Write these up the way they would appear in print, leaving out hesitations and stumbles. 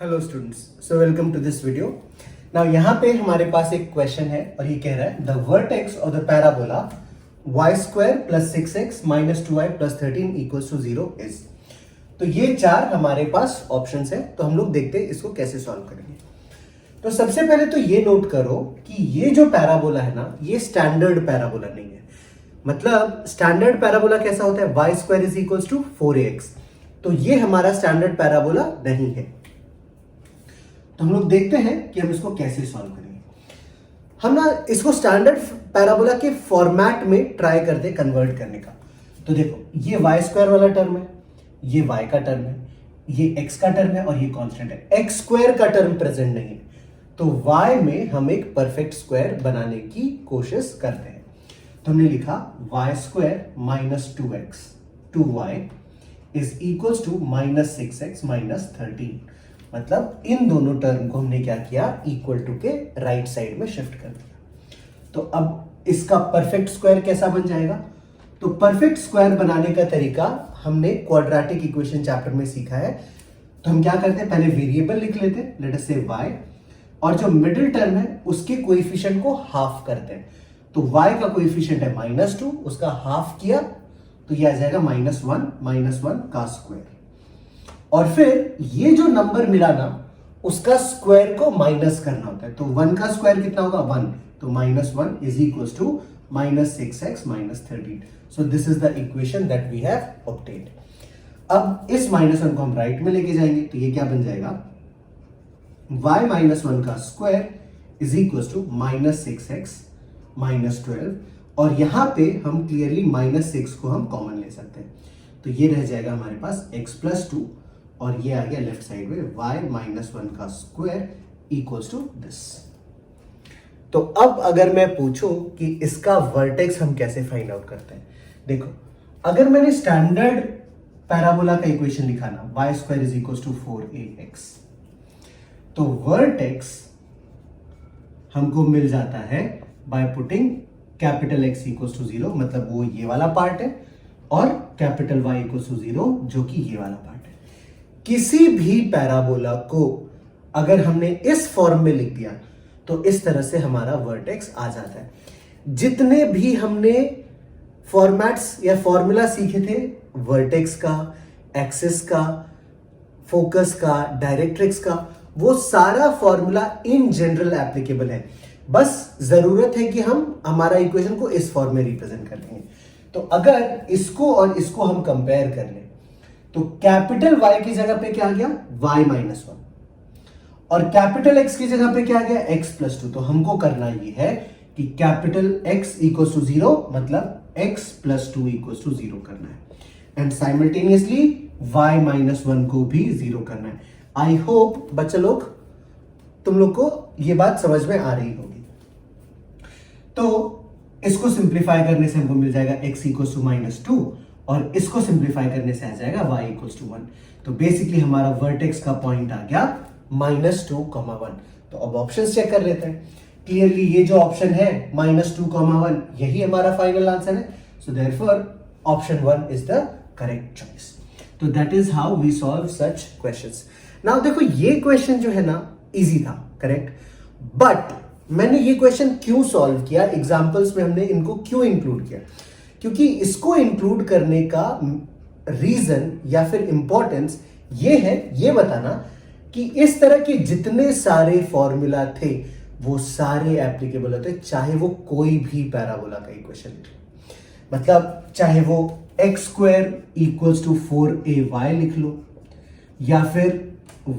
Hello students, so welcome to this video. Now यहाँ पे हमारे पास एक क्वेश्चन है और ये कह रहा है the vertex of the parabola y square plus 6x minus 2y plus 13 equals to 0 is. तो ये चार हमारे पास ऑप्शंस है, तो हम लोग देखते हैं इसको कैसे सॉल्व करेंगे। तो सबसे पहले तो ये नोट करो कि ये जो पैराबोला है ना, ये स्टैंडर्ड पैराबोला नहीं है। मतलब स्टैंडर्ड पैराबोला कैसा होता है, y square is equals to 4ax। तो ये हमारा स्टैंडर्ड पैराबोला नहीं है। तो हम लोग देखते हैं कि हम इसको कैसे सॉल्व करेंगे। हम ना इसको स्टैंडर्ड पैराबोला के फॉर्मेट में ट्राई करते हैं कन्वर्ट करने का। तो देखो, ये y स्क्वायर वाला टर्म है, ये y का टर्म है, ये x का टर्म है और ये कांस्टेंट है। x स्क्वायर का टर्म प्रेजेंट नहीं है, तो y में हम एक परफेक्ट स्क्वायर बनाने की कोशिश करते हैं। तो हमने लिखा y square minus 2x 2y is equals to minus 6x minus 13। मतलब इन दोनों टर्म को हमने क्या किया, इक्वल टू के राइट साइड में शिफ्ट कर दिया। तो अब इसका परफेक्ट स्क्वायर कैसा बन जाएगा? तो परफेक्ट स्क्वायर बनाने का तरीका हमने क्वाड्रेटिक इक्वेशन चैप्टर में सीखा है। तो हम क्या करते हैं, पहले वेरिएबल लिख लेते हैं, लेट अस से y, और जो मिडिल टर्म है उसके कोएफिशिएंट को हाफ करते हैं। तो y का कोएफिशिएंट है -2, उसका हाफ किया तो ये आ जाएगा -1 का स्क्वायर। और फिर ये जो नंबर मिला ना, उसका स्क्वायर को माइनस करना होता है। तो 1 का स्क्वायर कितना होगा, 1। तो -1 is equals to -6x minus 13। So this is the equation that we have obtained. अब इस -1 को हम राइट में लेके जाएंगे, तो ये क्या बन जाएगा, y माइनस 1 का square is equals to -6x minus 12। और यहां पे हम क्लियरली -6 को हम कॉमन ले सकते हैं। तो ये रह जाएगा हमारे पास x प्लस 2, और ये आ गया लेफ्ट साइड में y माइनस 1 का स्क्वायर इक्वल्स टू दिस। तो अब अगर मैं पूछूं कि इसका वर्टेक्स हम कैसे फाइंड आउट करते हैं, देखो, अगर मैंने स्टैंडर्ड पैराबोला का इक्वेशन लिखा ना, y square is equals to 4ax, तो वर्टेक्स हमको मिल जाता है by putting capital X equals to 0, मतलब वो ये वाला पार्ट है, और कैपिटल Y इक्वल्स टू 0 जो कि ये वाला पार्ट है। किसी भी पैराबोला को अगर हमने इस फॉर्म में लिख दिया तो इस तरह से हमारा वर्टेक्स आ जाता है। जितने भी हमने फॉर्मेट्स या फॉर्मूला सीखे थे, वर्टेक्स का, एक्सिस का, फोकस का, डायरेक्ट्रिक्स का, वो सारा फॉर्मूला इन जनरल एप्लीकेबल है। बस जरूरत है कि हम हमारा इक्वेशन को इस फॉर्म में रिप्रेजेंट कर लेंगे। तो अगर इसको और इसको हम कंपेयर कर लें, तो कैपिटल Y की जगह पे क्या आ गया, y माइनस 1, और कैपिटल X की जगह पे क्या आ गया, x प्लस 2। तो हमको करना ये है कि कैपिटल X इक्वल्स टू 0, मतलब x प्लस 2 इक्वल्स टू 0 करना है, एंड साइमल्टेनियसली y माइनस 1 को भी 0 करना है। आई होप बच्चे लोग, तुम लोग को ये बात समझ में आ रही होगी। तो इसको सिंप्लीफाई करने से हमको मिल जाएगा x इक्वल्स टू -2, और इसको सिंप्लीफाई करने से आ जाएगा y इक्वल्स टू 1। तो बेसिकली हमारा वर्टेक्स का पॉइंट आ गया -2, 1। तो अब ऑप्शंस चेक कर लेते हैं। क्लियरली ये जो ऑप्शन है -2, 1, यही हमारा फाइनल आंसर है। So therefore option 1 is the correct choice. तो that is how we solve such questions. Now देखो, ये क्वेश्चन जो है ना, इजी था, करेक्ट, बट मैंने ये क्वेश्चन क्यों सॉल्व किया, एग्जांपल्स में हमने इनको क्यों इंक्लूड किया, क्योंकि इसको इंक्लूड करने का रीजन या फिर इंपॉर्टेंस ये है, ये बताना कि इस तरह के जितने सारे फॉर्मूला थे वो सारे एप्लीकेबल होते, चाहे वो कोई भी पैराबोला का इक्वेशन लिख लो। मतलब चाहे वो x square equals to 4ay लिख लो, या फिर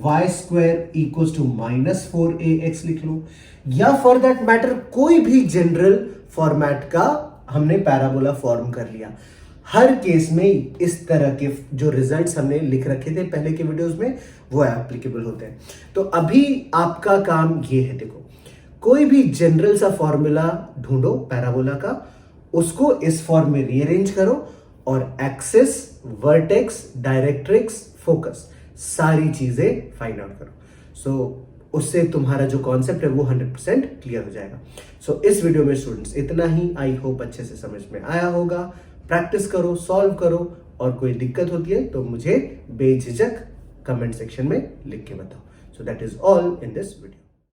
y square equals to -4ax लिख लो, या फॉर दैट मैटर कोई भी जनरल फॉर्मेट का हमने पैराबोला फॉर्म कर लिया। हर केस में इस तरह के जो रिजल्ट्स हमने लिख रखे थे पहले के वीडियोस में, वो एप्लीकेबल होते हैं। तो अभी आपका काम ये है, देखो, कोई भी जनरल सा फॉर्मूला ढूंढो पैराबोला का, उसको इस फॉर्म में रीअरेंज करो, और एक्सिस, वर्टेक्स, डायरेक्ट्रिक्स, फोकस, सारी चीजें फाइंड आउट करो। सो उससे तुम्हारा जो कॉन्सेप्ट है वो 100% क्लियर हो जाएगा। सो इस वीडियो में स्टूडेंट्स इतना ही। आई होप अच्छे से समझ में आया होगा। प्रैक्टिस करो, सॉल्व करो, और कोई दिक्कत होती है तो मुझे बेझिझक कमेंट सेक्शन में लिख के बताओ. So that is all in this video.